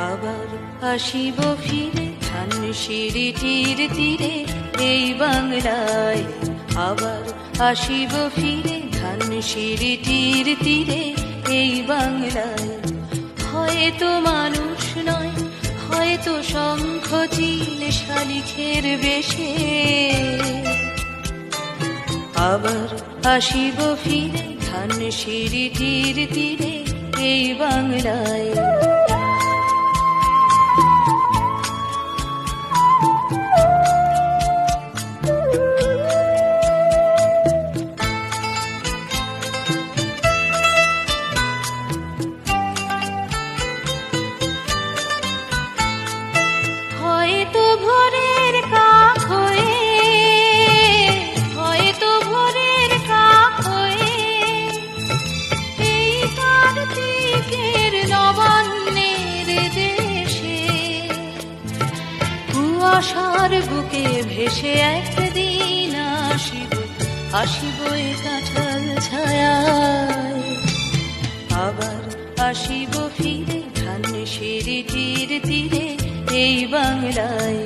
আবার আসিব ফিরে ধানসিঁড়িটির তীরে এই বাংলায়। আবার আসিব ফিরে ধানসিঁড়িটির তীরে এই বাংলায়। হয়তো মানুষ নয়, হয়তো শঙ্খ চিল শালিখের বেশে। আবার আসিব ফিরে ধানসিঁড়িটির তীরে এই বাংলায়। হয়তো ভোরের কাক হয়ে, হয়তো ভোরের কাক হয়ে এই কার্তিকের নবান্নের দেশে কুয়াশার বুকে ভেসে একদিন আসিব, আসিব এ কাঁঠাল ছায়ায়। আবার আসিব ফিরে ধানসিঁড়িটির তীরে এই বাংলায়।